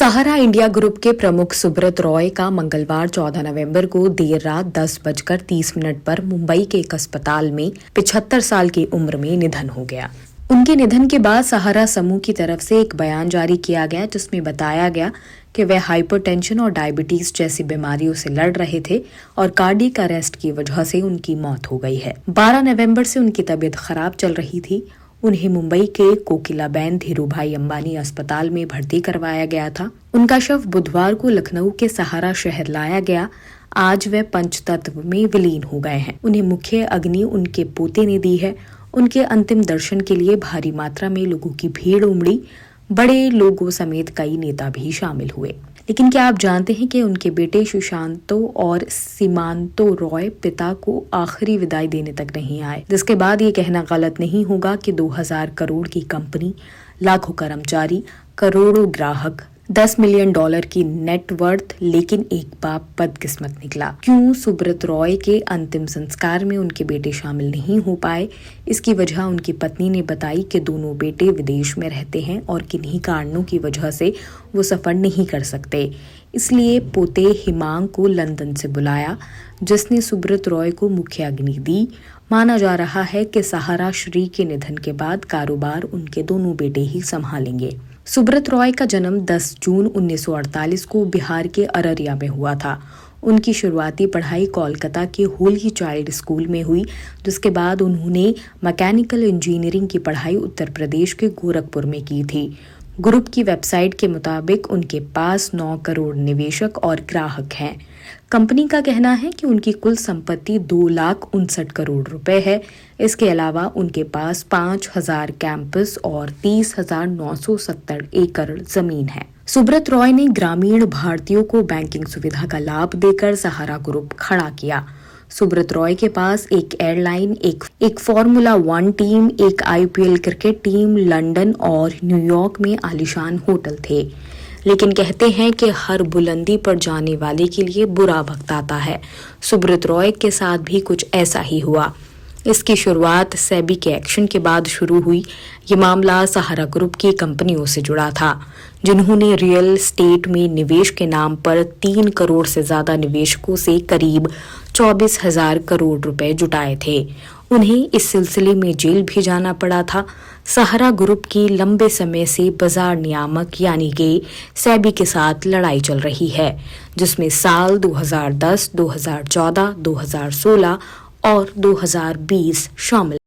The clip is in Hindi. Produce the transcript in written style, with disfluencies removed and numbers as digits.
सहारा इंडिया ग्रुप के प्रमुख सुब्रत रॉय का मंगलवार 14 नवंबर को देर रात 10:30 पर मुंबई के एक अस्पताल में 75 साल की उम्र में निधन हो गया। उनके निधन के बाद सहारा समूह की तरफ से एक बयान जारी किया गया जिसमें बताया गया कि वे हाइपरटेंशन और डायबिटीज जैसी बीमारियों से लड़ रहे थे और कार्डियक अरेस्ट की वजह से उनकी मौत हो गई है। 12 नवंबर से उनकी तबीयत खराब चल रही थी। उन्हें मुंबई के कोकिलाबेन धीरूभाई अंबानी अस्पताल में भर्ती करवाया गया था। उनका शव बुधवार को लखनऊ के सहारा शहर लाया गया। आज वे पंचतत्व में विलीन हो गए हैं। उन्हें मुख्य अग्नि उनके पोते ने दी है। उनके अंतिम दर्शन के लिए भारी मात्रा में लोगों की भीड़ उमड़ी। बड़े लोगों समेत कई नेता भी शामिल हुए। लेकिन क्या आप जानते हैं कि उनके बेटे सुशांतो और सीमांतो रॉय पिता को आखिरी विदाई देने तक नहीं आए, जिसके बाद ये कहना गलत नहीं होगा कि 2000 करोड़ की कंपनी, लाखों कर्मचारी, करोड़ों ग्राहक, $10 मिलियन की नेटवर्थ, लेकिन एक बाप बदकिस्मत निकला। क्यों सुब्रत रॉय के अंतिम संस्कार में उनके बेटे शामिल नहीं हो पाए? इसकी वजह उनकी पत्नी ने बताई कि दोनों बेटे विदेश में रहते हैं और किन्हीं कारणों की वजह से वो सफर नहीं कर सकते। इसलिए पोते हिमांग को लंदन से बुलाया, जिसने सुब्रत रॉय को मुख्य अग्नि दी। माना जा रहा है कि सहारा श्री के निधन के बाद कारोबार उनके दोनों बेटे ही संभालेंगे। सुब्रत रॉय का जन्म 10 जून 1948 को बिहार के अररिया में हुआ था। उनकी शुरुआती पढ़ाई कोलकाता के होली चाइल्ड स्कूल में हुई, जिसके बाद उन्होंने मैकेनिकल इंजीनियरिंग की पढ़ाई उत्तर प्रदेश के गोरखपुर में की थी। ग्रुप की वेबसाइट के मुताबिक उनके पास 9 करोड़ निवेशक और ग्राहक हैं। कंपनी का कहना है कि उनकी कुल संपत्ति 2,59 करोड़ रुपए है। इसके अलावा उनके पास 5,000 कैंपस और 30,970 एकड़ जमीन है। सुब्रत रॉय ने ग्रामीण भारतीयों को बैंकिंग सुविधा का लाभ देकर सहारा ग्रुप खड़ा किया। सुब्रत रॉय के पास एक एयरलाइन, एक फॉर्मूला 1 टीम, एक IPL क्रिकेट टीम, लंदन और न्यूयॉर्क में आलीशान होटल थे। लेकिन कहते हैं कि हर बुलंदी पर जाने वाले के लिए बुरा वक्त आता है। सुब्रत रॉय के साथ भी कुछ ऐसा ही हुआ। इसकी शुरुआत सेबी के एक्शन के बाद शुरू हुई। ये मामला सहारा ग्रुप की कंपनियों से जुड़ा था, जिन्होंने रियल एस्टेट में निवेश के नाम पर 3 करोड़ से ज्यादा निवेशकों से करीब 24,000 करोड़ रुपए जुटाए थे। उन्हें इस सिलसिले में जेल भी जाना पड़ा था। सहारा ग्रुप की लंबे समय से बाजार नियामक यानी कि सेबी के साथ लड़ाई चल रही है, जिसमें साल 2010, 2014, 2016 और 2020 शामिल